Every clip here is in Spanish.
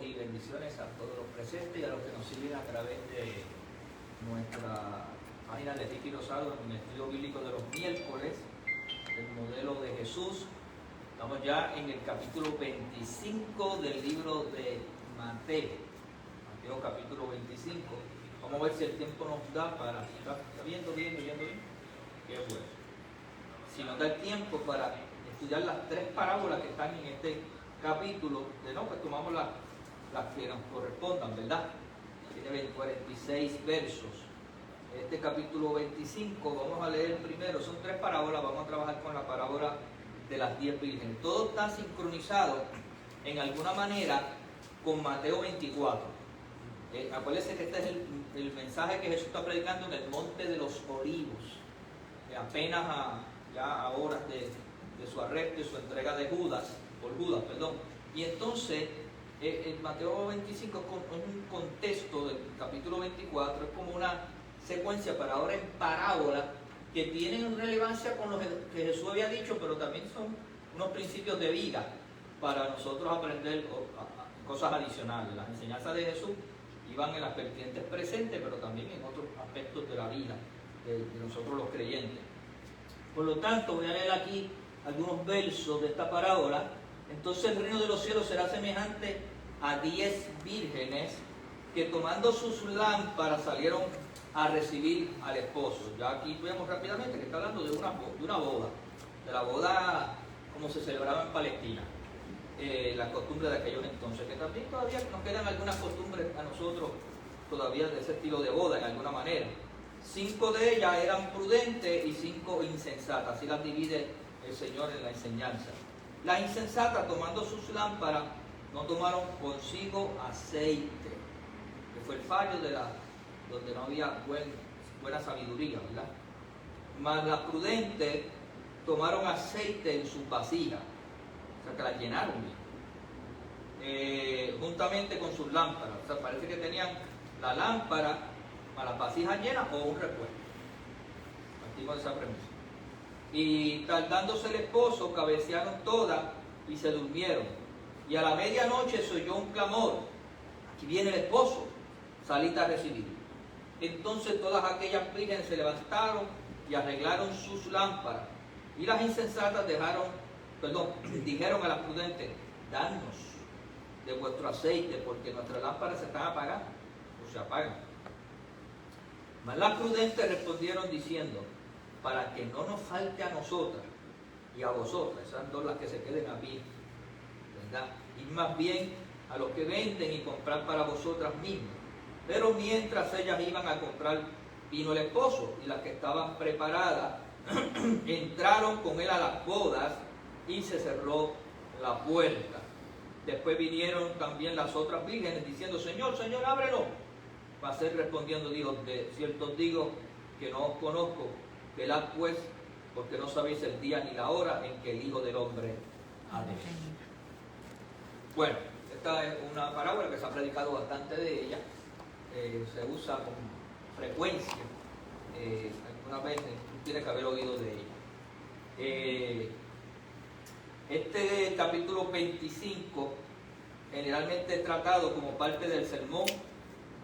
y bendiciones a todos los presentes y a los que nos siguen a través de nuestra página de Ricky Rosado en el estudio bíblico de los miércoles, el modelo de Jesús. Estamos ya en el capítulo 25 del libro de Mateo. Mateo capítulo 25. Vamos a ver si el tiempo nos da para... ¿Está viendo bien? Qué bueno. Si nos da el tiempo para estudiar las tres parábolas que están en este capítulo, pues tomamos las que nos correspondan, ¿verdad? Tiene 46 versos. Este capítulo 25, vamos a leer primero, son tres parábolas, vamos a trabajar con la parábola de las 10 vírgenes. Todo está sincronizado en alguna manera con Mateo 24. Acuérdense que este es el mensaje que Jesús está predicando en el Monte de los Olivos, apenas ya a horas de su arresto y su entrega por Judas. Y entonces, el Mateo 25 es un contexto del capítulo 24, es como una secuencia para ahora en parábolas que tienen relevancia con lo que Jesús había dicho, pero también son unos principios de vida para nosotros aprender cosas adicionales. Las enseñanzas de Jesús iban en las vertientes presentes, pero también en otros aspectos de la vida de nosotros los creyentes. Por lo tanto, voy a leer aquí algunos versos de esta parábola. Entonces el reino de los cielos será semejante a 10 vírgenes que tomando sus lámparas salieron a recibir al esposo. Ya aquí vemos rápidamente que está hablando de una boda, de la boda como se celebraba en Palestina, la costumbre de aquellos entonces, que también todavía nos quedan algunas costumbres a nosotros todavía de ese estilo de boda en alguna manera. 5 de ellas eran prudentes y 5 insensatas, así las divide el Señor en la enseñanza. Las insensatas, tomando sus lámparas, no tomaron consigo aceite, que fue el fallo donde no había buena sabiduría, ¿verdad? Mas las prudentes tomaron aceite en sus vasijas, o sea que las llenaron bien, juntamente con sus lámparas. O sea, parece que tenían la lámpara para las vasijas llenas o un repuesto. Partimos de esa premisa. Y tardándose el esposo, cabecearon todas y se durmieron. Y a la medianoche se oyó un clamor: aquí viene el esposo, salid a recibirlo. Entonces todas aquellas vírgenes se levantaron y arreglaron sus lámparas. Y las insensatas dijeron a las prudentes: danos de vuestro aceite, porque nuestras lámparas se están apagando, o se apagan. Mas las prudentes respondieron diciendo: para que no nos falte a nosotras y a vosotras, esas dos las que se queden a pie, ¿verdad? Y más bien a los que venden y comprar para vosotras mismas. Pero mientras ellas iban a comprar, vino el esposo, y las que estaban preparadas entraron con él a las bodas y se cerró la puerta. Después vinieron también las otras vírgenes diciendo: Señor, Señor, ábrenos. Mas él respondiendo dijo: de cierto os digo que no os conozco. Velad pues, porque no sabéis el día ni la hora en que el Hijo del Hombre ha de venir. Bueno, esta es una parábola que se ha predicado bastante de ella. Se usa con frecuencia. Algunas veces tiene que haber oído de ella. Este capítulo 25 generalmente es tratado como parte del sermón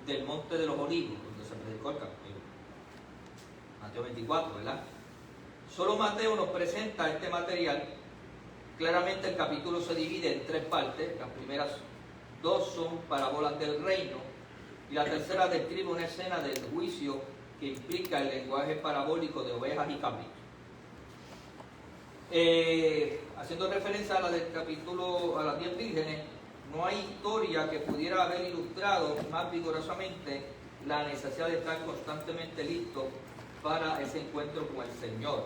del Monte de los Olivos, donde se predicó el capítulo Mateo 24, ¿verdad? Solo Mateo nos presenta este material. Claramente el capítulo se divide en 3 partes. Las primeras 2 son parábolas del reino y la tercera describe una escena del juicio que implica el lenguaje parabólico de ovejas y cabritos. Haciendo referencia a la del capítulo, a las 10 vírgenes, no hay historia que pudiera haber ilustrado más vigorosamente la necesidad de estar constantemente listo para ese encuentro con el Señor.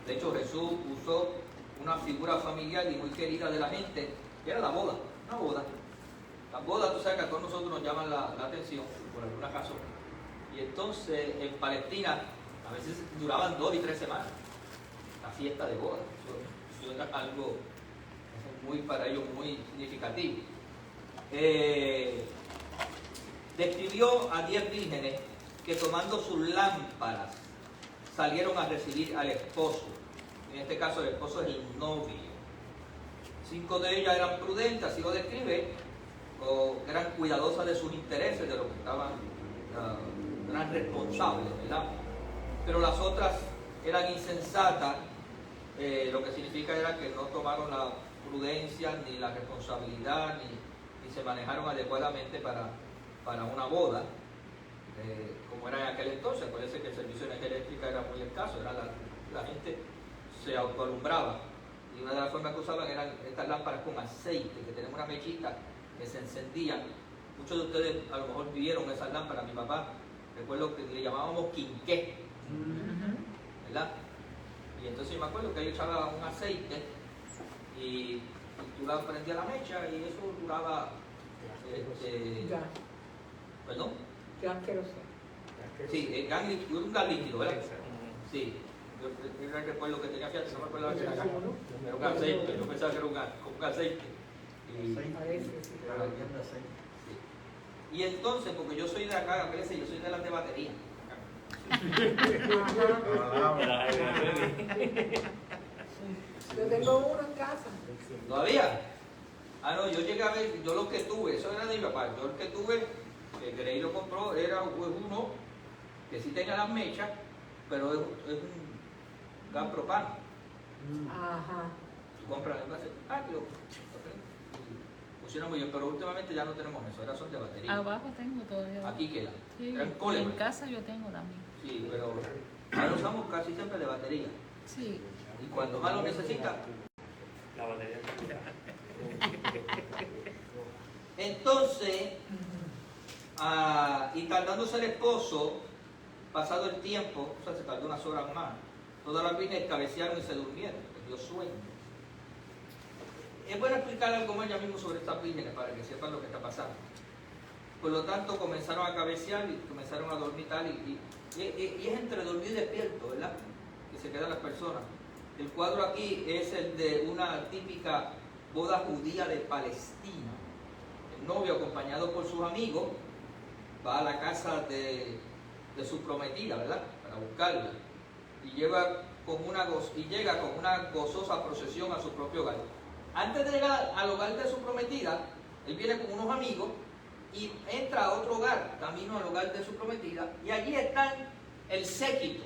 De hecho, Jesús usó una figura familiar y muy querida de la gente, que era la boda, una boda. Las bodas, tú sabes que a todos nosotros nos llaman la atención, por alguna razón. Y entonces, en Palestina, a veces duraban 2 y 3 semanas, la fiesta de boda. Eso era algo para ellos muy significativo. Describió a 10 vírgenes que tomando sus lámparas salieron a recibir al esposo. En este caso el esposo es el novio. 5 de ellas eran prudentes, así lo describe, o cuidadosas de sus intereses, de lo que estaban, eran responsables, ¿verdad? Pero las otras eran insensatas, lo que significa era que no tomaron la prudencia ni la responsabilidad ni se manejaron adecuadamente para una boda, como era en aquel entonces. Acuérdense que el servicio de energía eléctrica era muy escaso, era la gente se autoalumbraba y una de las formas que usaban eran estas lámparas con aceite, que tenían una mechita que se encendían. Muchos de ustedes a lo mejor vieron esas lámparas. Mi papá, recuerdo que le llamábamos quinqué, ¿verdad? Y entonces yo me acuerdo que él echaba un aceite y tú la prendías la mecha y eso duraba Ya, ¿perdón? ya quiero ser. Sí, un gas líquido, ¿verdad? Sí, yo recuerdo que tenía, fíjate, no me acuerdo que era gas, pero un aceite, yo pensaba que era un aceite. Parece, sí. Y entonces, porque yo soy de acá, acuérdense, yo soy de las de batería. Yo tengo uno en casa. ¿Todavía? Ah, no, yo llegué a ver, yo lo que tuve, eso era de mi papá, yo el que tuve, que Grey lo compró, era uno que sí tenía las mechas, pero es un gas propano. Ajá. Tú compras el gas, funciona muy bien, pero últimamente ya no tenemos eso, ahora son de batería. Abajo tengo todavía. Aquí queda. Sí, Eran en Coleman. casa yo tengo también. Sí, pero ahora usamos casi siempre de batería. Sí. Y cuando más lo necesita. La batería. Entonces, y tardándose el esposo, pasado el tiempo, o sea, se tardó unas horas más, todas las vírgenes cabecearon y se durmieron, les dio sueño. Es bueno explicar algo más ya mismo sobre estas vírgenes para que sepan lo que está pasando. Por lo tanto, comenzaron a cabecear y comenzaron a dormir tal, y es entre dormir y despierto, ¿verdad? Que se quedan las personas. El cuadro aquí es el de una típica boda judía de Palestina. El novio, acompañado por sus amigos, va a la casa de su prometida, ¿verdad? Para buscarla. Y llega con una gozosa procesión a su propio hogar. Antes de llegar al hogar de su prometida, él viene con unos amigos y entra a otro hogar, camino al hogar de su prometida, y allí están el séquito,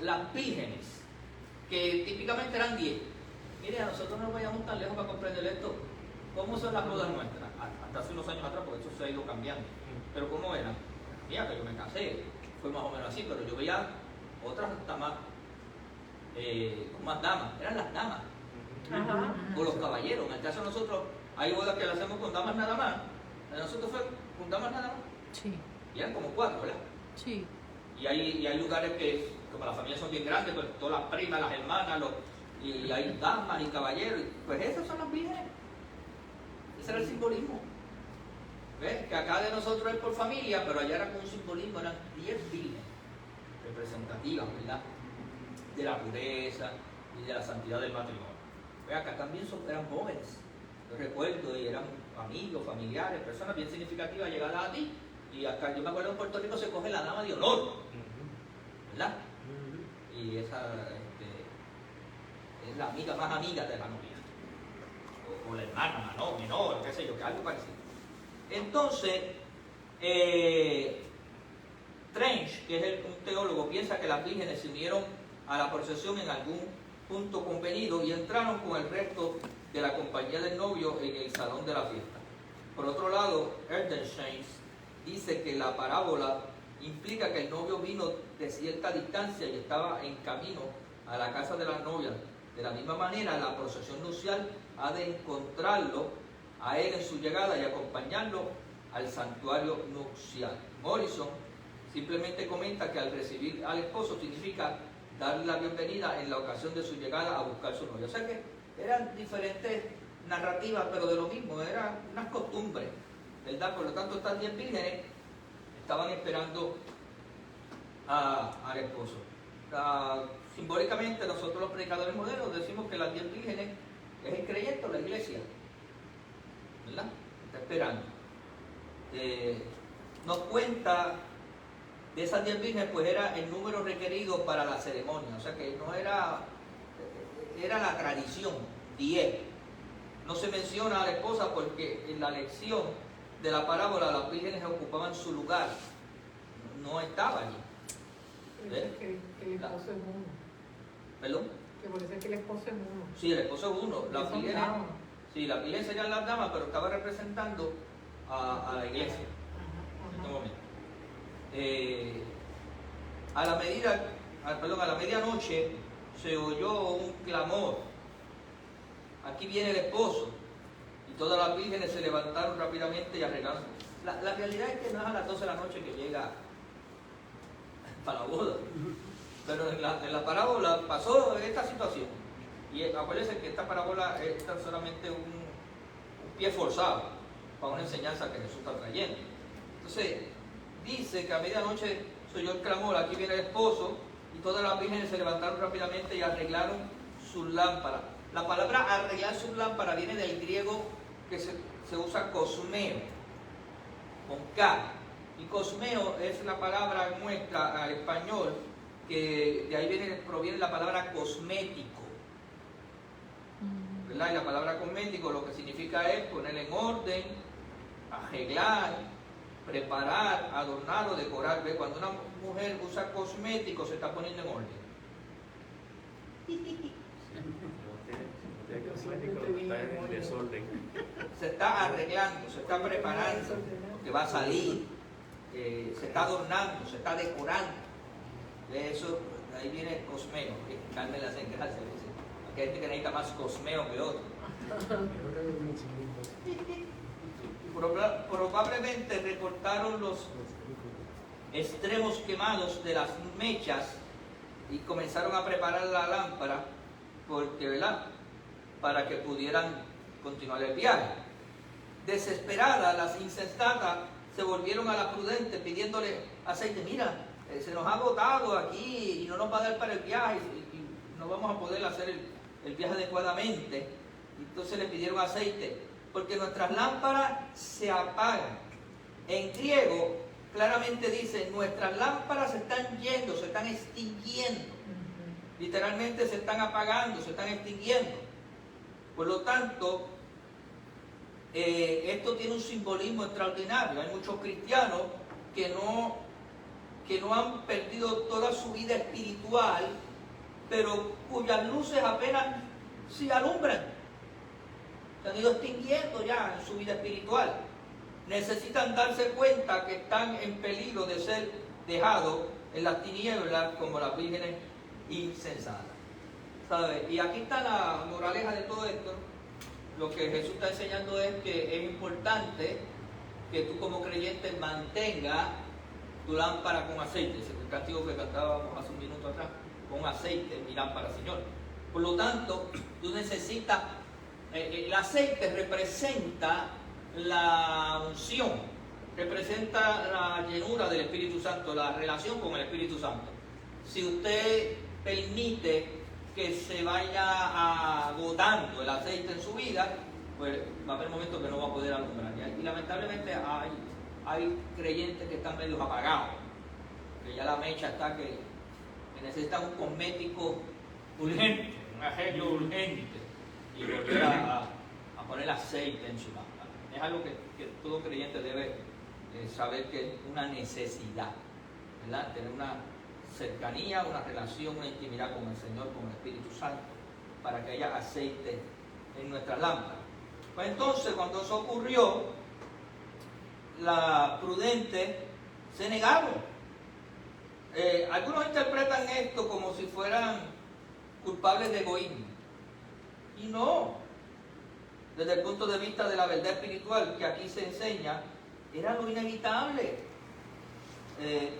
las vírgenes, que típicamente eran 10. Mire, a nosotros no nos vayamos tan lejos para comprender esto. ¿Cómo son las bodas nuestras? Hasta hace unos años atrás, porque eso se ha ido cambiando. Pero ¿cómo eran? Mira, que yo me casé, fue más o menos así, pero yo veía otras hasta más, con más damas, eran las damas, Ajá. o los caballeros. En el caso de nosotros, hay bodas que las hacemos con damas nada más, de nosotros fue con damas nada más, Sí. y eran como 4, ¿verdad? Sí. Y hay lugares que, como las familias son bien grandes, pues todas las primas, las hermanas, y hay damas y caballeros, pues esas son las vírgenes. Ese era el simbolismo. ¿Ves? Que acá de nosotros es por familia, pero allá era con un simbolismo, eran 10 vírgenes representativas, ¿verdad? De la pureza y de la santidad del matrimonio. ¿Ves? Acá también eran jóvenes, yo recuerdo, y eran amigos, familiares, personas bien significativas llegadas a ti. Y acá, yo me acuerdo en Puerto Rico se coge la dama de honor, ¿verdad? Y esa es la amiga más amiga de la novia, o la hermana menor, qué sé yo, que algo parecido. Entonces, Trench, que es un teólogo, piensa que las vírgenes se unieron a la procesión en algún punto convenido y entraron con el resto de la compañía del novio en el salón de la fiesta. Por otro lado, Erdenstein dice que la parábola implica que el novio vino de cierta distancia y estaba en camino a la casa de la novia. De la misma manera, la procesión nupcial ha de encontrarlo a él en su llegada y acompañarlo al santuario nupcial. Morrison simplemente comenta que al recibir al esposo significa darle la bienvenida en la ocasión de su llegada a buscar su novia. O sea que eran diferentes narrativas, pero de lo mismo, eran unas costumbres, ¿verdad? Por lo tanto, estas 10 vírgenes estaban esperando al esposo. Simbólicamente, nosotros los predicadores modernos decimos que las 10 vírgenes es el creyente o la iglesia, ¿verdad? Está esperando. Nos cuenta de esas 10 vírgenes, pues era el número requerido para la ceremonia, o sea que no era la tradición, 10. No se menciona a la esposa porque en la lección de la parábola las vírgenes ocupaban su lugar, no estaba allí. ¿Ves? Que el esposo es uno. ¿Perdón? Que por eso es que el esposo es uno. Sí, el esposo es uno. Las Son vírgenes, damas. sí, las vírgenes serían las damas, pero estaba representando a la iglesia. Ajá, Un ajá. momento. A la medianoche se oyó un clamor. Aquí viene el esposo. Y todas las vírgenes se levantaron rápidamente y arreglaron. La realidad es que no es a las 12 de la noche que llega para la boda. Pero en la parábola pasó esta situación. Y acuérdense que esta parábola es tan solamente un pie forzado para una enseñanza que Jesús está trayendo. Entonces, dice que a medianoche se oyó el clamor, aquí viene el esposo, y todas las vírgenes se levantaron rápidamente y arreglaron sus lámparas. La palabra arreglar sus lámparas viene del griego que se usa cosmeo, con K. Y cosmeo es la palabra nuestra al español, que de ahí proviene la palabra cosmético. ¿Verdad? Y la palabra cosmético lo que significa es poner en orden, arreglar, preparar, adornar o decorar. ¿Ves? Cuando una mujer usa cosméticos se está poniendo en orden. Está en desorden. Se está arreglando, se está preparando, porque va a salir, se está adornando, se está decorando. De eso, ahí viene el cosmeo, que Carmen le hace gracia, dice. Aquí hay gente que necesita más cosmeo que otro. Probablemente recortaron los extremos quemados de las mechas y comenzaron a preparar la lámpara, porque, ¿verdad?, para que pudieran continuar el viaje. Desesperadas, las insensatas se volvieron a la prudente pidiéndole aceite. Mira, se nos ha agotado aquí y no nos va a dar para el viaje y no vamos a poder hacer el viaje adecuadamente. Entonces le pidieron aceite, porque nuestras lámparas se apagan. En griego claramente dice, nuestras lámparas se están yendo, se están extinguiendo. Literalmente se están apagando, se están extinguiendo. Por lo tanto, esto tiene un simbolismo extraordinario. Hay muchos cristianos que no han perdido toda su vida espiritual, pero cuyas luces apenas se alumbran. Se han ido extinguiendo ya en su vida espiritual. Necesitan darse cuenta que están en peligro de ser dejados en las tinieblas como las vírgenes insensatas. ¿Sabe? Y aquí está la moraleja de todo esto. Lo que Jesús está enseñando es que es importante que tú como creyente mantengas tu lámpara con aceite. Ese es el castigo que cantábamos hace un minuto atrás. Con aceite, mi lámpara, Señor. Por lo tanto, tú necesitas... el aceite representa la unción, representa la llenura del Espíritu Santo, la relación con el Espíritu Santo. Si usted permite que se vaya agotando el aceite en su vida, pues va a haber momentos que no va a poder alumbrar. Y lamentablemente hay creyentes que están medio apagados, que ya la mecha está que necesitan un cosmético urgente, un arreglo urgente, y volver a poner aceite en su lámpara. Es algo que todo creyente debe saber que es una necesidad, ¿verdad? Tener una cercanía, una relación, una intimidad con el Señor, con el Espíritu Santo, para que haya aceite en nuestras lámparas. Pues entonces, cuando eso ocurrió, la prudente se negaron. Algunos interpretan esto como si fueran culpables de egoísmo. Y no, desde el punto de vista de la verdad espiritual que aquí se enseña, era lo inevitable.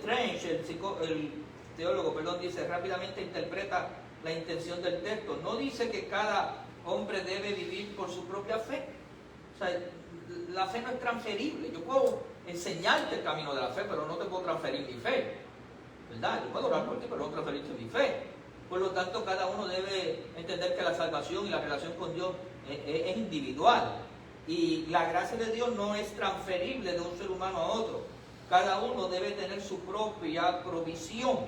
Trench, el teólogo, dice, rápidamente interpreta la intención del texto. No dice que cada hombre debe vivir por su propia fe. O sea, la fe no es transferible. Yo puedo enseñarte el camino de la fe, pero no te puedo transferir mi fe, ¿verdad? Yo puedo orar por ti, pero no transferirte mi fe. Por lo tanto, cada uno debe entender que la salvación y la relación con Dios es individual. Y la gracia de Dios no es transferible de un ser humano a otro. Cada uno debe tener su propia provisión.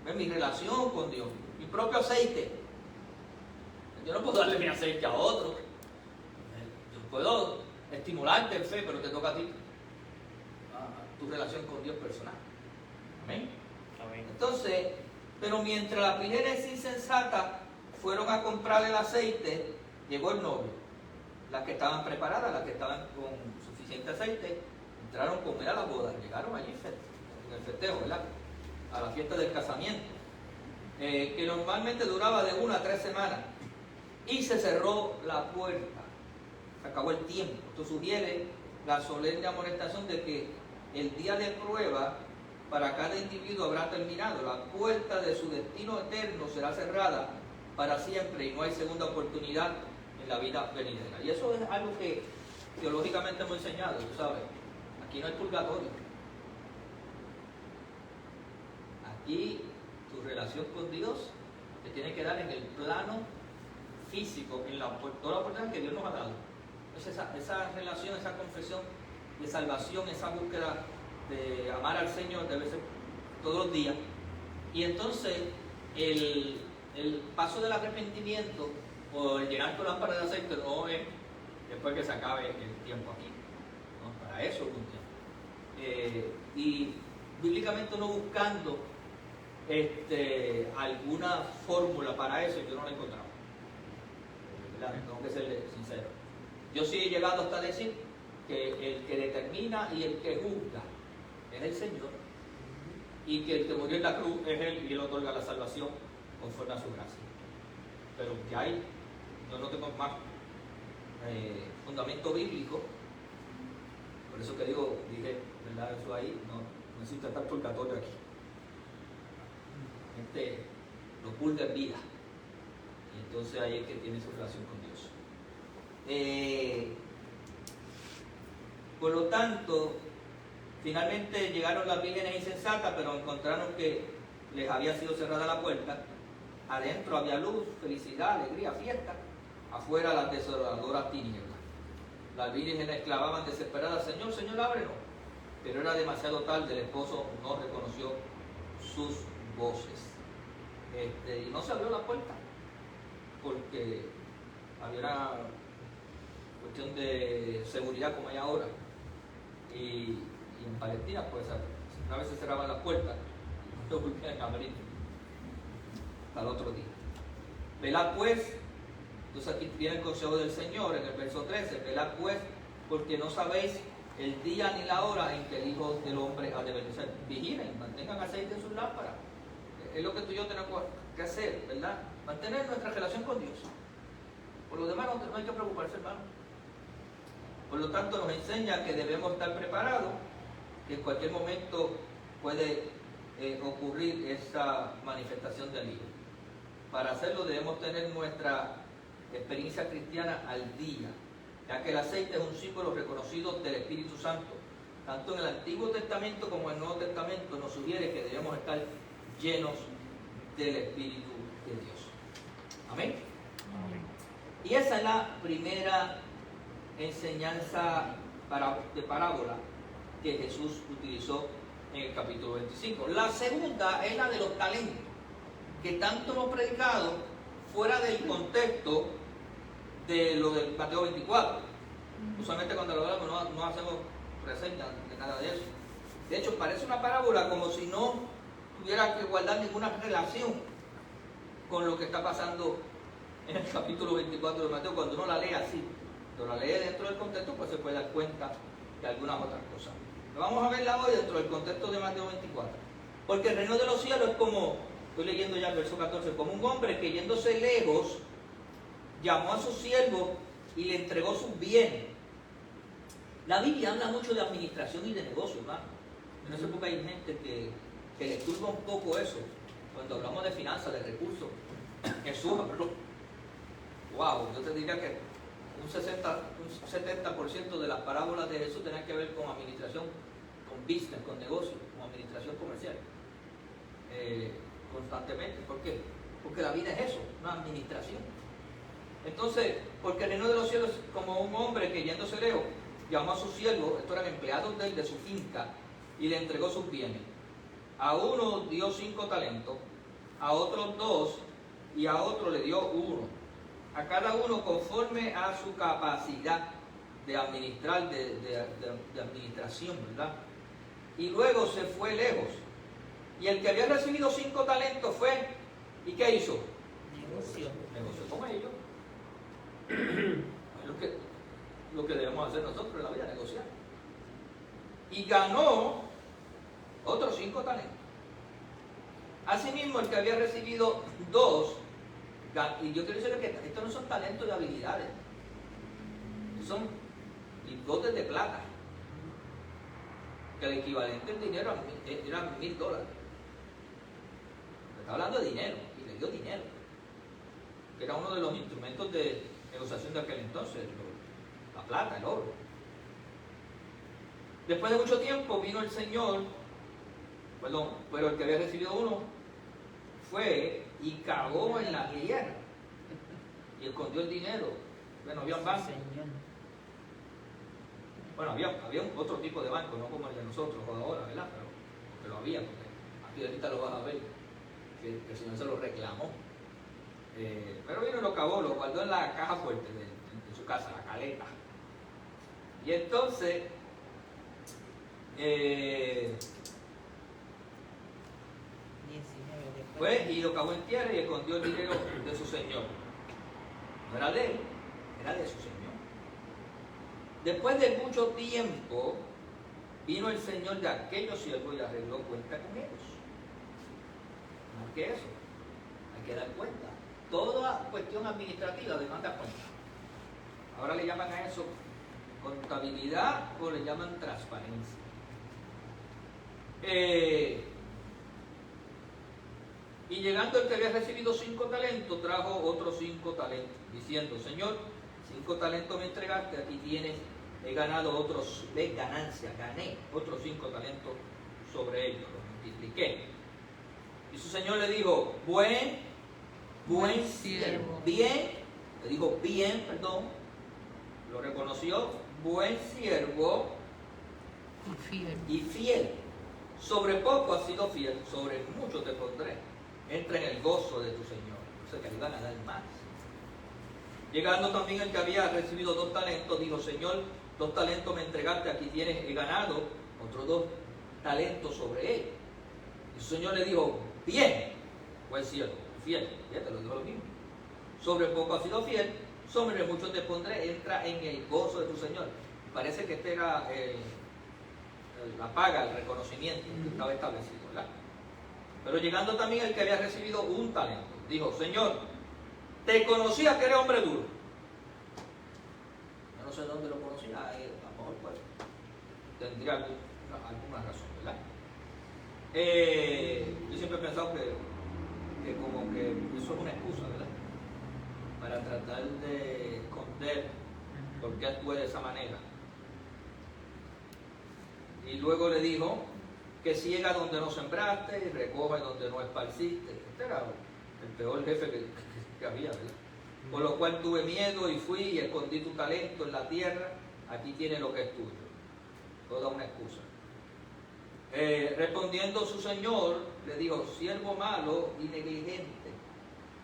¿Ves? Mi relación con Dios, mi propio aceite. Yo no puedo darle mi aceite a otro. Yo puedo estimularte en fe, pero te toca a ti tu relación con Dios personal. Amén. Amén. Entonces, pero mientras las vírgenes insensatas fueron a comprar el aceite, llegó el novio. Las que estaban preparadas, las que estaban con suficiente aceite, entraron a comer a la boda, llegaron allí en el festejo, ¿verdad? A la fiesta del casamiento, que normalmente duraba de 1 a 3 semanas, y se cerró la puerta, se acabó el tiempo. Esto sugiere la solemne amonestación de que el día de prueba para cada individuo habrá terminado, la puerta de su destino eterno será cerrada para siempre y no hay segunda oportunidad en la vida venidera. Y eso es algo que teológicamente hemos enseñado, tú sabes. Aquí no hay purgatorio. Aquí tu relación con Dios te tiene que dar en el plano físico, en toda la oportunidad que Dios nos ha dado. Entonces esa relación, esa confesión de salvación, esa búsqueda de amar al Señor debe ser todos los días. Y entonces el paso del arrepentimiento o el llenar tu lámpara de aceite no es después que se acabe el tiempo aquí, ¿no? Para eso es un tiempo. Y bíblicamente uno buscando alguna fórmula para eso, yo no la he encontrado, ¿verdad? Tengo que ser sincero. Yo sí he llegado hasta decir que el que determina y el que juzga es el Señor, y que el que murió en la cruz es Él, y Él otorga la salvación conforme a su gracia. Pero que hay, yo no tengo más fundamento bíblico, por eso que dije, ¿verdad? Eso ahí, no existe tal purgatorio aquí. Gente lo purga en vida, y entonces ahí es que tiene su relación con Dios. Por lo tanto, finalmente llegaron las vírgenes insensatas, pero encontraron que les había sido cerrada la puerta. Adentro había luz, felicidad, alegría, fiesta. Afuera las desoladoras tinieblas. Las vírgenes clamaban desesperadas: Señor, Señor, ábrenos. Pero era demasiado tarde, el esposo no reconoció sus voces. Y no se abrió la puerta, porque había una cuestión de seguridad como hay ahora. Y en Palestina, pues a veces cerraban las puertas, no volvían a abrir hasta el otro día. Velad pues, entonces aquí viene el consejo del Señor en el verso 13: velad pues, porque no sabéis el día ni la hora en que el Hijo del Hombre ha de venir. Vigilen, mantengan aceite en sus lámparas. Es lo que tú y yo tenemos que hacer, ¿verdad? Mantener nuestra relación con Dios. Por lo demás no hay que preocuparse, hermano. Por lo tanto, nos enseña que debemos estar preparados, que en cualquier momento puede ocurrir esa manifestación del Hijo. Para hacerlo debemos tener nuestra experiencia cristiana al día, ya que el aceite es un símbolo reconocido del Espíritu Santo. Tanto en el Antiguo Testamento como en el Nuevo Testamento nos sugiere que debemos estar llenos del Espíritu de Dios. Amén. Amén. Y esa es la primera enseñanza de parábola que Jesús utilizó en el capítulo 25. La segunda es la de los talentos, que tanto hemos predicado fuera del contexto de lo del Mateo 24. Usualmente cuando lo hablamos no hacemos reseña de nada de eso. De hecho, parece una parábola como si no tuviera que guardar ninguna relación con lo que está pasando en el capítulo 24 de Mateo. Cuando uno la lee así, cuando la lee dentro del contexto, pues se puede dar cuenta de algunas otras cosas. Pero vamos a verla hoy dentro del contexto de Mateo 24. Porque el reino de los cielos es como, estoy leyendo ya el verso 14, como un hombre que yéndose lejos, llamó a su siervo y le entregó sus bienes. La Biblia habla mucho de administración y de negocio, hermano. En esa época hay gente que le turba un poco eso. Cuando hablamos de finanzas, de recursos, Jesús habló. Wow, yo te diría que un 70% de las parábolas de Jesús tenían que ver con administración, con business, con negocio, con administración comercial. Constantemente. ¿Por qué? Porque la vida es eso, una administración. Entonces, porque el reino de los cielos es como un hombre que yéndose lejos, llamó a su siervo, estos eran empleados de su finca, y le entregó sus bienes. A uno dio 5 talentos, a otros 2, y a otro le dio 1. A cada uno conforme a su capacidad. de administrar, de administración, ¿verdad? Y luego se fue lejos. Y el que había recibido 5 talentos fue, ¿y qué hizo? Negocio. Negoció con ellos. Es lo que debemos hacer nosotros en la vida, negociar. Y ganó otros 5 talentos. Asimismo, el que había recibido 2, y yo quiero decirle que estos no son talentos de habilidades, son lingotes de plata, que el equivalente en dinero eran $1,000. Está hablando de dinero, y le dio dinero, que era uno de los instrumentos de negociación de aquel entonces, la plata, el oro. Después de mucho tiempo vino el Señor, pero el que había recibido 1 fue y cavó en la tierra y escondió el dinero. Bueno, había un banco. Bueno, había otro tipo de banco, no como el de nosotros ahora, ¿verdad? Pero había, porque aquí ahorita lo vas a ver, que el Señor se lo reclamó. Pero vino y lo cavó, lo guardó en la caja fuerte de su casa, la caleta. Y entonces, fue y lo cavó en tierra y escondió el dinero de su señor. No era de él, era de su señor. Después de mucho tiempo, vino el señor de aquellos siervos y arregló cuenta con ellos. Más que eso, hay que dar cuenta. Toda cuestión administrativa demanda cuenta. Ahora le llaman a eso contabilidad o le llaman transparencia. Y llegando el que había recibido 5 talentos, trajo otros 5 talentos, diciendo: Señor, 5 talentos me entregaste, aquí tienes, he ganado otros, de ganancia, gané otros 5 talentos sobre ellos, los multipliqué. Y su Señor le dijo: buen siervo, bien, le dijo bien, perdón, lo reconoció, buen siervo y fiel. Sobre poco has sido fiel, sobre mucho te pondré. Entra en el gozo de tu Señor. O sea que le iban a dar más. Llegando también el que había recibido 2 talentos, dijo: Señor, 2 talentos me entregaste, aquí tienes, he ganado otros 2 talentos sobre él. Y su Señor le dijo: bien, buen siervo, fiel. Ya te lo dijo lo mismo. Sobre poco has sido fiel, sobre mucho te pondré. Entra en el gozo de tu Señor. Parece que este era la paga, el reconocimiento que estaba establecido, ¿verdad? Pero llegando también el que había recibido 1 talento, dijo: Señor, te conocía que eres hombre duro. Yo no sé dónde lo conocía, a lo mejor pues, tendría alguna razón, ¿verdad? Yo siempre he pensado que como que eso es una excusa, ¿verdad? Para tratar de esconder por qué actúe de esa manera. Y luego le dijo: que ciega donde no sembraste y recoge donde no esparciste. Este era el peor jefe que había, ¿verdad? Por lo cual tuve miedo y fui y escondí tu talento en la tierra. Aquí tiene lo que es tuyo. Toda una excusa. Respondiendo su señor, le dijo: siervo malo y negligente,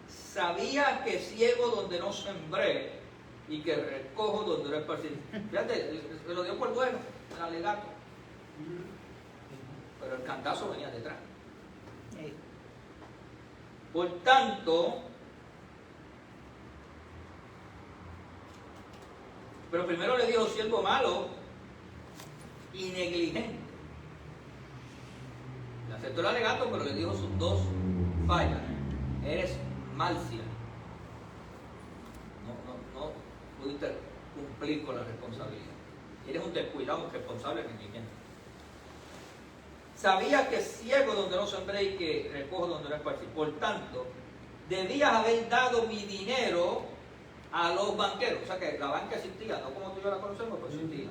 sabía que ciego donde no sembré y que recojo donde no esparcí. Fíjate, se lo dio por bueno, el alegato. Pero el cantazo venía detrás. Por tanto, pero primero le dijo: siervo malo y negligente. Le aceptó el alegato, pero le dijo sus 2 fallas. Eres mal siervo. No pudiste cumplir con la responsabilidad. Eres un descuidado, un responsable negligente. Sabía que ciego donde no sembré y que recojo donde no esparcí. Por tanto, debías haber dado mi dinero a los banqueros. O sea que la banca existía, no como tú y yo la conocemos, pues existía.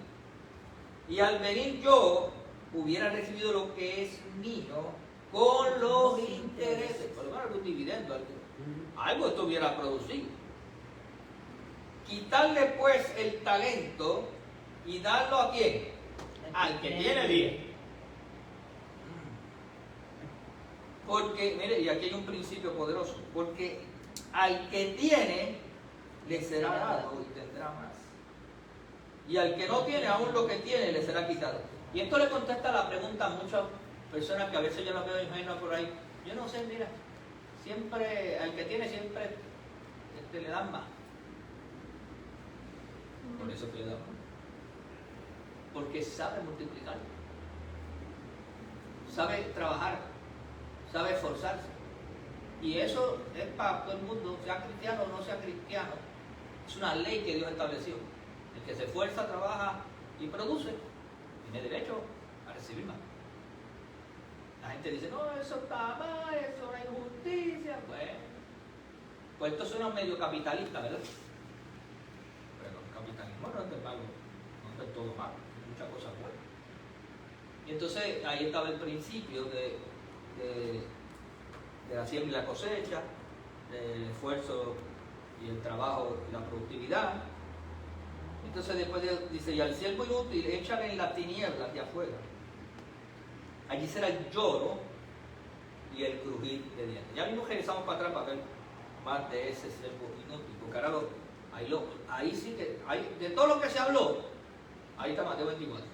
Y al venir yo, hubiera recibido lo que es mío con los intereses. Por lo menos un dividendo, algo esto hubiera producido. Quitarle pues el talento y darlo ¿a quién? Al que tiene 10. Porque, mire, y aquí hay un principio poderoso, porque al que tiene, le será dado y tendrá más. y al que no tiene, aún lo que tiene le será quitado. Y esto le contesta la pregunta a muchas personas que a veces yo las veo ingenuas por ahí. Yo no sé, mira, siempre, al que tiene siempre le dan más. Por eso que le dan más. Porque sabe multiplicar, sabe trabajar, sabe esforzarse. Y eso es para todo el mundo, sea cristiano o no sea cristiano. Es una ley que Dios estableció. El que se esfuerza, trabaja y produce, tiene derecho a recibir más. La gente dice, no, eso está mal, eso es una injusticia. Bueno, pues esto suena medio capitalista, ¿verdad? Pero el capitalismo no es de malo, no es de todo malo, hay muchas cosas buenas. Y entonces ahí estaba el principio de la siembra y la cosecha, del esfuerzo y el trabajo y la productividad. Entonces después dice, y al siervo inútil échale en las tinieblas de afuera. Allí será el lloro y el crujir de dientes. Ya mismo regresamos para atrás para ver más de ese siervo inútil, porque ahora ahí sí que, de todo lo que se habló, ahí está Mateo 24.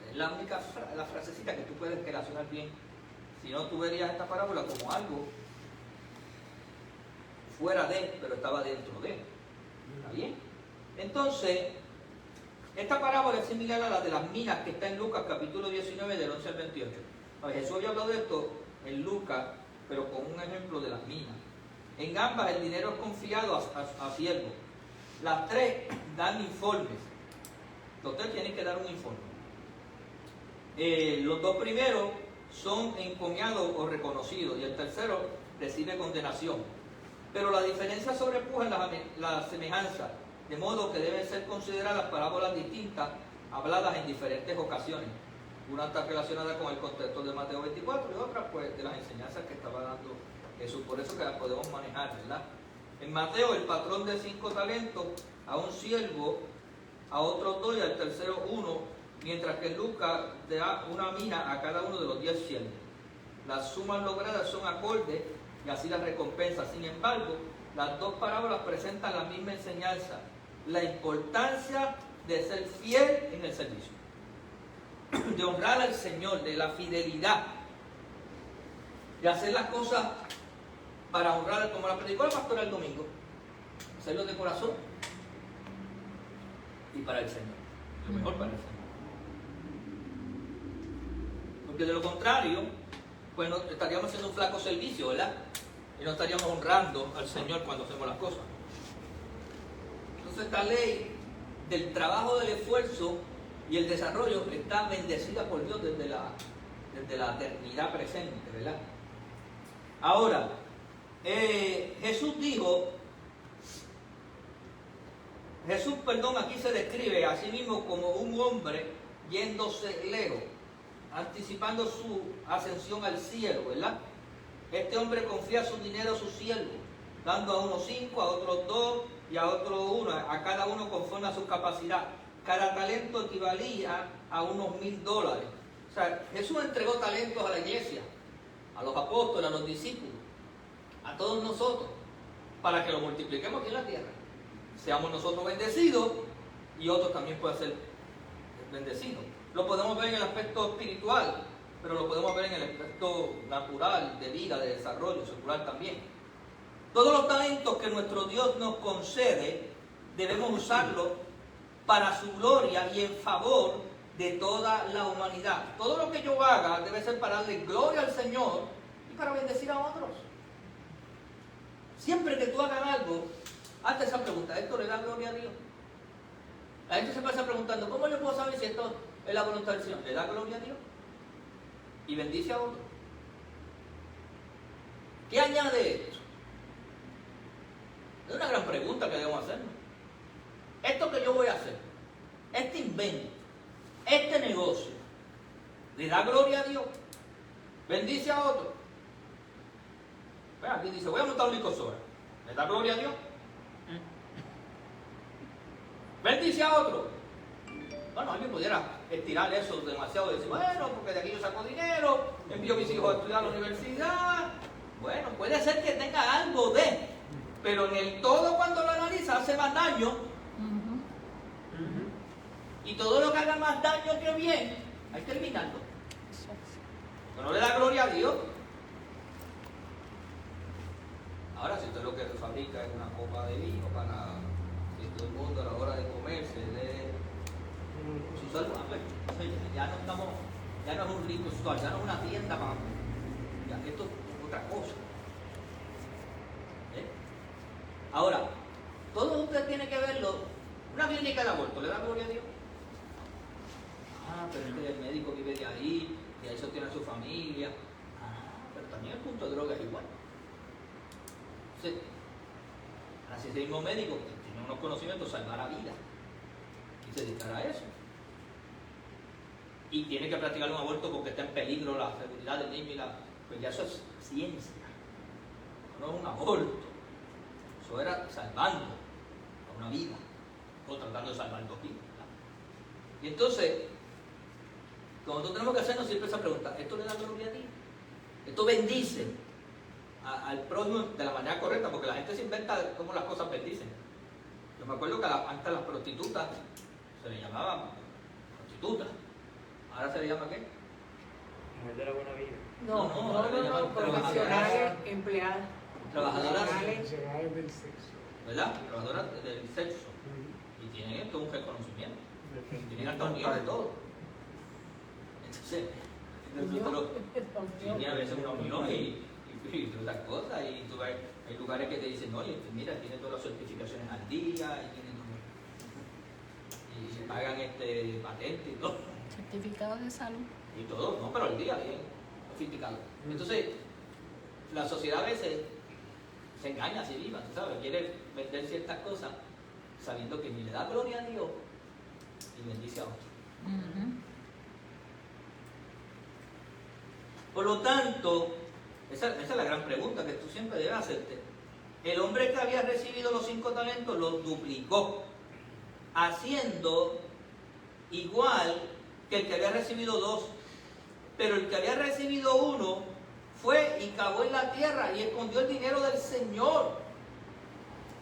Es la única la frasecita que tú puedes relacionar bien. Si no, tú verías esta parábola como algo fuera de, pero estaba dentro de. ¿Está bien? Entonces, esta parábola es similar a la de las minas que está en Lucas capítulo 19 del 11 al 28. Jesús había hablado de esto en Lucas, pero con un ejemplo de las minas. En ambas el dinero es confiado a siervos. Las tres dan informes. Los tres tienen que dar un informe. Los dos primeros son encomiados o reconocidos y el tercero recibe condenación. Pero la diferencia sobrepuja en la semejanza, de modo que deben ser consideradas parábolas distintas, habladas en diferentes ocasiones. Una está relacionada con el contexto de Mateo 24 y otra pues de las enseñanzas que estaba dando Jesús. Por eso que las podemos manejar, ¿verdad? En Mateo el patrón de 5 talentos a un siervo, a otros 2 y al tercero 1, mientras que Lucas da una mina a cada uno de los 10 siervos. Las sumas logradas son acordes y así las recompensas. Sin embargo, las dos parábolas presentan la misma enseñanza: la importancia de ser fiel en el servicio, de honrar al Señor, de la fidelidad, de hacer las cosas para honrar, como la predicó el pastor el domingo, hacerlo de corazón y para el Señor, lo mejor para el Señor. Porque de lo contrario, pues no, estaríamos haciendo un flaco servicio, ¿verdad? Y no estaríamos honrando al Señor cuando hacemos las cosas. Entonces esta ley del trabajo, del esfuerzo y el desarrollo está bendecida por Dios desde la eternidad presente, ¿verdad? Ahora, Jesús, aquí se describe a sí mismo como un hombre yéndose lejos, anticipando su ascensión al cielo, ¿verdad? Este hombre confía su dinero a sus siervos, dando a unos 5, a otros 2 y a otros 1, a cada uno conforme a su capacidad. Cada talento equivalía a unos $1,000. O sea, Jesús entregó talentos a la iglesia, a los apóstoles, a los discípulos, a todos nosotros, para que lo multipliquemos aquí en la tierra. Seamos nosotros bendecidos y otros también pueden ser bendecidos. Lo podemos ver en el aspecto espiritual, pero lo podemos ver en el aspecto natural, de vida, de desarrollo, secular también. Todos los talentos que nuestro Dios nos concede, debemos usarlos para su gloria y en favor de toda la humanidad. Todo lo que yo haga debe ser para darle gloria al Señor y para bendecir a otros. Siempre que tú hagas algo, hazte esa pregunta: ¿esto le da gloria a Dios? La gente se pasa preguntando: ¿cómo yo puedo saber si esto es la voluntad del Señor? ¿Le da gloria a Dios? Y bendice a otro. ¿Qué añade esto? Es una gran pregunta que debemos hacernos. Esto que yo voy a hacer, este invento, este negocio, ¿le da gloria a Dios? ¿Bendice a otro? Bueno, aquí dice: voy a montar un licosora. ¿Le da gloria a Dios? ¿Bendice a otro? Bueno, alguien pudiera estirar eso demasiado y decir: bueno, porque de aquí yo saco dinero, envío a mis hijos a estudiar a la universidad. Bueno, puede ser que tenga algo de, pero en el todo, cuando lo analiza, piensa hace más daño. Ujú. Y todo lo que haga más daño que bien, hay que eliminarlo. Exacto. Que no le da gloria a Dios. Ahora, si usted lo que fabrica es una copa de vino para que todo el mundo a la hora de comer se dé su salud, ya no estamos, ya no es un rico store, ya no es una tienda para. Ya, esto es otra cosa. ¿Eh? Ahora, todo usted tiene que verlo. Una clínica de aborto, ¿le da gloria a Dios? Ah, pero es que el médico vive de ahí, y ahí sostiene a su familia. Ah, pero también el punto de droga es igual. Sí. Así ese mismo médico que tiene unos conocimientos, salvará vida y se dedicará a eso. Y tiene que practicar un aborto porque está en peligro la seguridad del niño y pues ya eso es ciencia. No es un aborto. Eso era salvando a una vida o tratando de salvar dos vidas. Y entonces, como nosotros tenemos que hacernos siempre esa pregunta, ¿esto le da gloria a ti? ¿Esto bendice al prójimo de la manera correcta? Porque la gente se inventa cómo las cosas bendicen. Yo me acuerdo que antes a las prostitutas se le llamaban prostitutas. ¿Ahora se le llama qué? Mujer de la buena vida. No, profesionales, empleadas. Trabajadoras, Profesionales del sexo. ¿verdad? Trabajadoras del sexo. Y tienen esto un reconocimiento. Tienen hasta unión y todo. Entonces, nosotros tiene a veces una unión y otras cosas. Y tú ves, hay lugares que te dicen, oye, mira, tiene todas las certificaciones al día y se pagan patente y todo. Certificado de salud. Y todo, no, pero al día, bien sofisticado. Entonces, la sociedad a veces se engaña a sí misma, ¿tú sabes? Quiere vender ciertas cosas sabiendo que ni le da gloria a Dios y bendice a otro. Ujú. Por lo tanto, esa es la gran pregunta que tú siempre debes hacerte. El hombre que había recibido los 5 talentos los duplicó, haciendo igual que el que había recibido 2. Pero el que había recibido 1 fue y cavó en la tierra y escondió el dinero del Señor.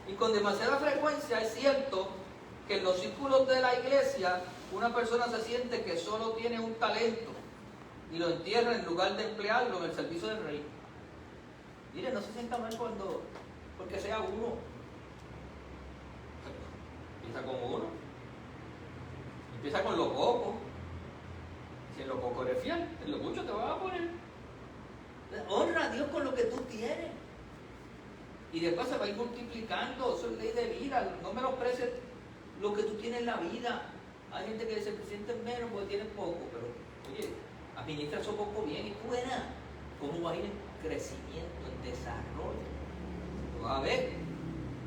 Y con demasiada frecuencia es cierto que en los círculos de la iglesia una persona se siente que solo tiene un talento y lo entierra en lugar de emplearlo en el servicio del rey. Mire, no se sienta mal porque sea uno. Empieza con uno. Empieza con lo poco. Si en lo poco eres fiel, en lo mucho te vas a poner. Honra a Dios con lo que tú tienes. Y después se va a ir multiplicando. Eso es ley de vida. No menosprecies lo que tú tienes en la vida. Hay gente que se siente menos porque tiene poco, pero oye, administra eso poco bien y tú verás cómo va a ir en crecimiento, en desarrollo. Lo vas a ver.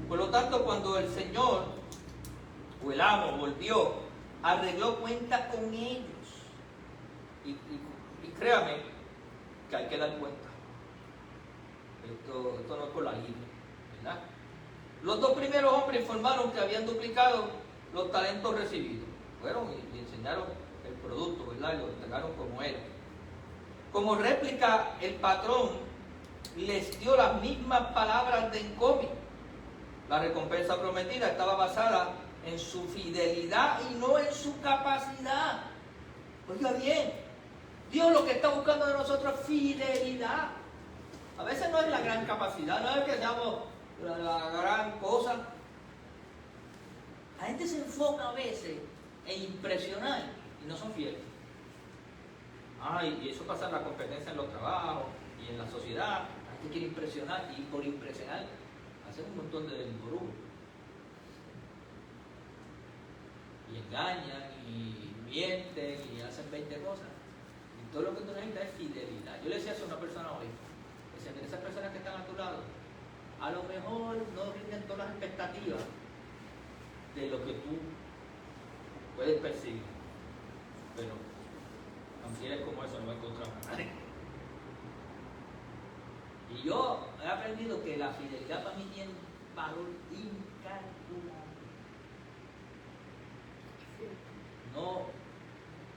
Por lo tanto, cuando el Señor o el amo volvió, arregló cuenta con ellos. Y créame que hay que dar cuenta. Esto no es por la libre, ¿verdad? Los 2 primeros hombres informaron que habían duplicado los talentos recibidos. Fueron y enseñaron el producto, ¿verdad? Y lo entregaron como era. Como réplica, el patrón les dio las mismas palabras de encomio. La recompensa prometida estaba basada en su fidelidad y no en su capacidad. Oiga bien, Dios lo que está buscando de nosotros es fidelidad. A veces no es la gran capacidad, no es que seamos la gran cosa. La gente se enfoca a veces en impresionar y no son fieles. Y eso pasa en la competencia en los trabajos y en la sociedad. La gente quiere impresionar y por impresionar hacen un montón de embrujos. Y engañan y mienten y hacen 20 cosas. Y todo lo que tú necesitas es fidelidad. Yo le decía a una persona hoy, decía, esas personas que están a tu lado, a lo mejor no rinden todas las expectativas de lo que tú puedes percibir, pero tan fieles como eso no va a encontrar a nadie. Y yo he aprendido que la fidelidad para mí tiene un valor incalculable. No,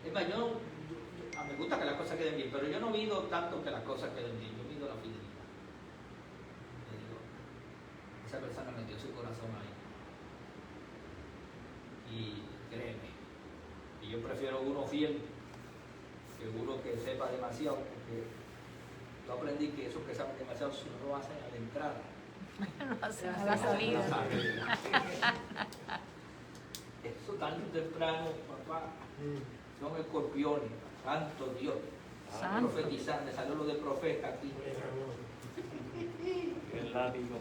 es más, me gusta que las cosas queden bien, pero yo no mido tanto que las cosas queden bien, yo mido la fidelidad. Le digo, esa persona metió su corazón ahí. Yo prefiero uno fiel que uno que sepa demasiado, porque yo aprendí que esos que saben demasiado si no lo hacen a la entrada. Lo hacen a la salida. Eso tarde o temprano, papá, son escorpiones, santo Dios. Santo. Profetizando, salió lo de profeta aquí. El látigo.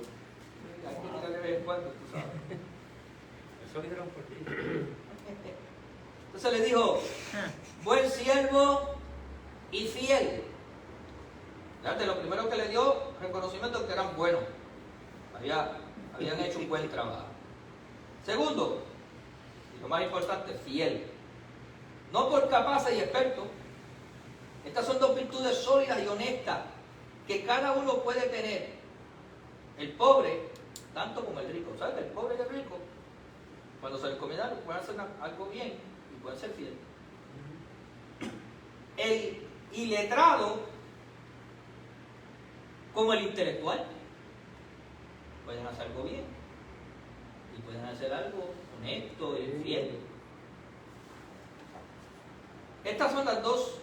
Aquí no de vez en cuando, tú sabes. Eso dijeron por ti. Entonces le dijo, buen siervo y fiel. Fíjate, lo primero que le dio, reconocimiento de que eran buenos. Habían hecho un buen trabajo. Segundo, y lo más importante, fiel. No por capaces y expertos. Estas son dos virtudes sólidas y honestas que cada uno puede tener. El pobre, tanto como el rico. ¿Sabes? El pobre y el rico, cuando se les encomienda, pueden hacer algo bien y pueden ser fieles. El iletrado, como el intelectual, pueden hacer algo bien y pueden hacer algo honesto y fiel. Estas son las dos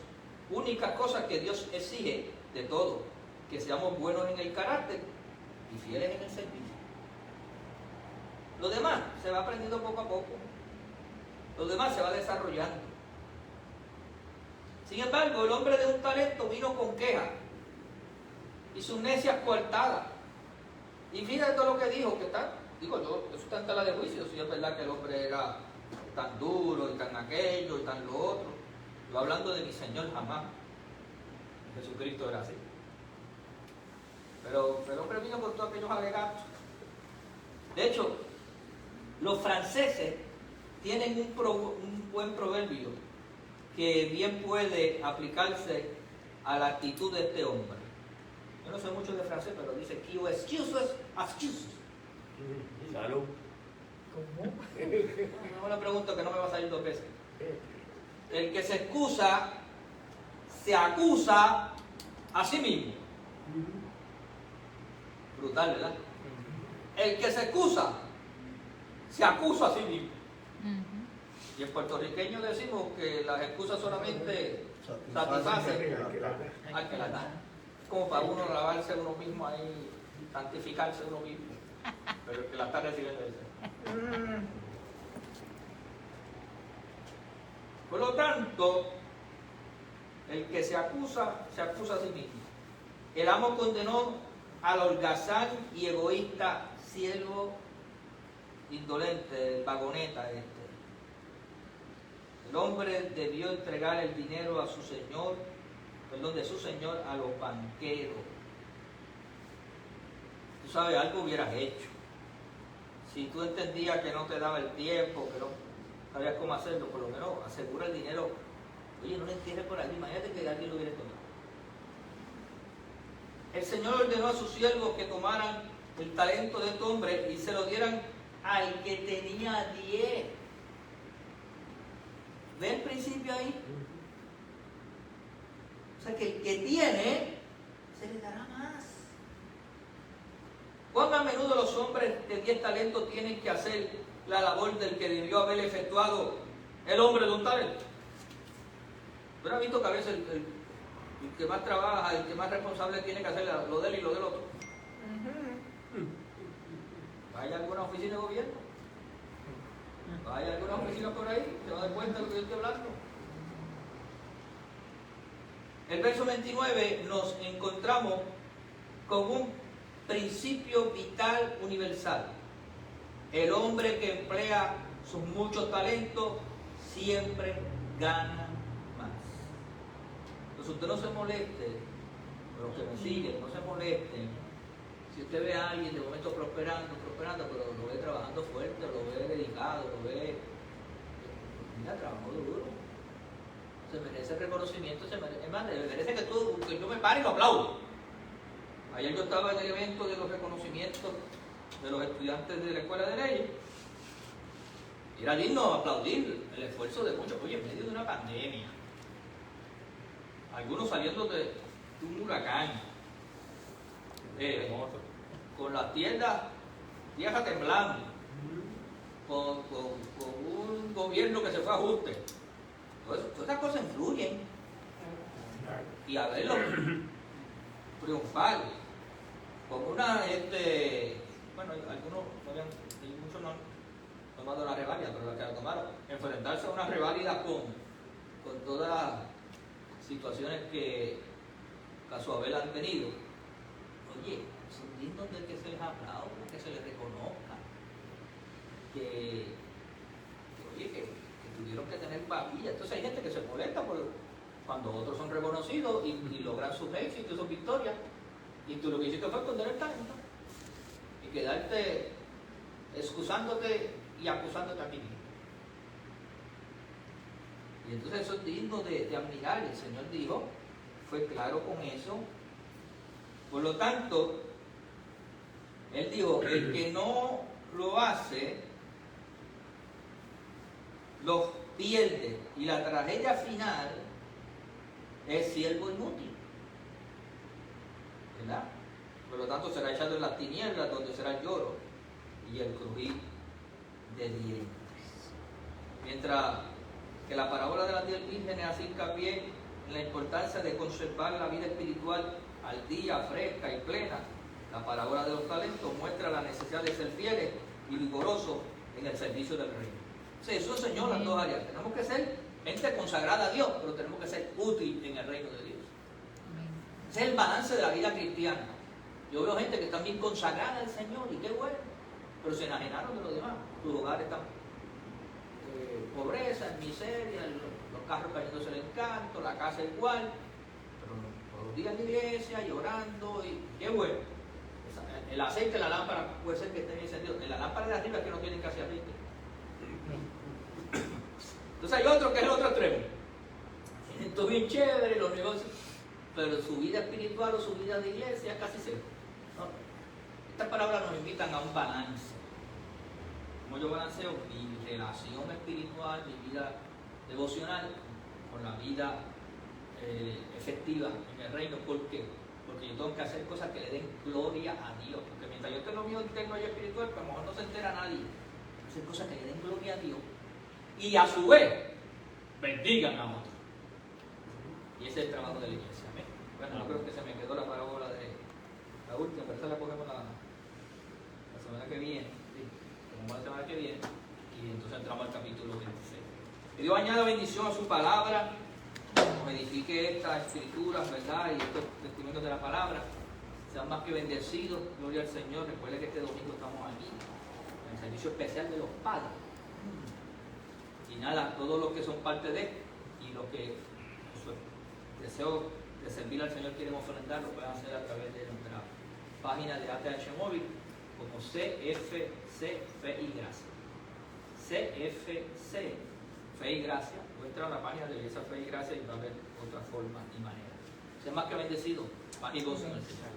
únicas cosas que Dios exige de todo: que seamos buenos en el carácter y fieles en el servicio. Lo demás se va aprendiendo poco a poco. Lo demás se va desarrollando. Sin embargo, el hombre de un talento vino con queja y sus necias coartadas. Y fíjate todo lo que dijo, que está, eso está en tela de juicio, si es verdad que el hombre era tan duro y tan aquello y tan lo otro. Yo hablando de mi Señor jamás. Jesucristo era así. Pero el hombre vino con todos aquellos alegatos. De hecho, los franceses tienen un buen proverbio que bien puede aplicarse a la actitud de este hombre. Yo no sé mucho de francés, pero dice qui excuses, excuses. Salud. ¿Cómo? No me la pregunto que no me va a salir 2 veces. El que se excusa, se acusa a sí mismo. Brutal, ¿verdad? El que se excusa, se acusa a sí mismo. Y en puertorriqueño decimos que las excusas solamente satisfacen al que las da. Como para uno lavarse uno mismo ahí, santificarse uno mismo. Pero el que la está recibiendo dice. Por lo tanto, el que se acusa a sí mismo. El amo condenó al holgazán y egoísta siervo indolente, el vagoneta este. El hombre debió entregar el dinero de su señor a los banqueros. Tú sabes, algo hubieras hecho. Si tú entendías que no te daba el tiempo, que no sabías cómo hacerlo, por lo menos asegura el dinero. Oye, no le entierres por allí, imagínate que alguien lo hubiera tomado. El Señor ordenó a sus siervos que tomaran el talento de este hombre y se lo dieran al que tenía 10. ¿Ve el principio ahí? O sea que el que tiene, se le dará más. ¿Cuán a menudo los hombres de 10 talentos tienen que hacer la labor del que debió haber efectuado el hombre de un talento? ¿Tú has visto que a veces el que más trabaja, el que más responsable tiene que hacer lo de él y lo del otro? ¿Vaya a alguna oficina de gobierno? ¿Vaya a alguna oficina por ahí? ¿Se va a dar cuenta de lo que yo estoy hablando? El verso 29 nos encontramos con un principio vital universal. El hombre que emplea sus muchos talentos siempre gana más. Entonces usted no se moleste, los que me siguen, no se molesten. Si usted ve a alguien de momento prosperando, pero lo ve trabajando fuerte, lo ve dedicado, lo ve... Mira, trabajó duro. Se merece reconocimiento, merece que yo me pare y lo aplaudo. Ayer yo estaba en el evento de los reconocimientos de los estudiantes de la Escuela de Leyes. Era digno aplaudir el esfuerzo de muchos. Oye, en medio de una pandemia, algunos saliendo de un huracán, con las tierra temblando, con un gobierno que se fue a ajuste, Todas esas cosas influyen. Y a verlo triunfar. Como una, bueno, algunos, muchos no han tomado la reválida, pero los que la tomaron, enfrentarse a una reválida con todas las situaciones que a su haber han tenido. Oye, son dignos de que se les aplaude, que se les reconozca, que tuvieron que tener papilla. Entonces hay gente que se molesta cuando otros son reconocidos y logran sus éxitos y sus victorias, y tú lo que hiciste fue esconder el talento y quedarte excusándote y acusándote a ti mismo. Y entonces eso es digno de admirar. El Señor dijo, fue claro con eso. Por lo tanto, Él dijo, el que no lo hace, los pierde. Y la tragedia final es siervo inútil. ¿Verdad? Por lo tanto, será echado en las tinieblas, donde será el lloro y el crujir de dientes. Mientras que la parábola de las 10 vírgenes hace hincapié en la importancia de conservar la vida espiritual al día, fresca y plena, la parábola de los talentos muestra la necesidad de ser fieles y vigorosos en el servicio del reino. O sea, eso enseñó las dos áreas. Tenemos que ser gente consagrada a Dios, pero tenemos que ser útil en el reino de Dios. Ese es el balance de la vida cristiana. Yo veo gente que está bien consagrada al Señor y qué bueno, pero se enajenaron de los demás. Sus hogares están pobreza, miseria, los carros cayéndose el encanto, la casa igual, pero todos los días en la iglesia llorando y qué bueno. El aceite de la lámpara puede ser que esté encendido. En la lámpara de arriba es que no tienen casi aceite. Entonces hay otro que es el otro extremo. Esto es bien chévere, los negocios, pero su vida espiritual o su vida de iglesia es casi cero. ¿No? Estas palabras nos invitan a un balance. ¿Cómo yo balanceo mi relación espiritual, mi vida devocional con la vida efectiva en el reino? ¿Por qué? Porque yo tengo que hacer cosas que le den gloria a Dios. Porque mientras yo esté en lo mío interno y espiritual, pues a lo mejor no se entera nadie. Hacer cosas que le den gloria a Dios y a su vez bendigan a otros. Y ese es el trabajo de la iglesia. ¿Amén? Bueno, yo creo que se me quedó la parábola de la última, pero esa la cogemos la semana que viene. ¿Sí? Como la semana que viene. Y entonces entramos al capítulo 26. Que Dios añada bendición a su palabra, nos edifique estas escrituras, ¿verdad? Y estos testimonios de la palabra. Sean más que bendecidos. Gloria al Señor. Recuerde que este domingo estamos aquí en el servicio especial de los padres. Y nada, todos los que son parte de y los que deseo de servir al Señor quieren ofrendar, lo pueden hacer a través de nuestra página de ATH Móvil como CFC Fe y Gracia. CFC Fe y Gracia. Voy a entrar a la página de esa Fe y Gracia y va a haber otra forma y manera. Sean más que bendecidos, más y gozo en el Señor.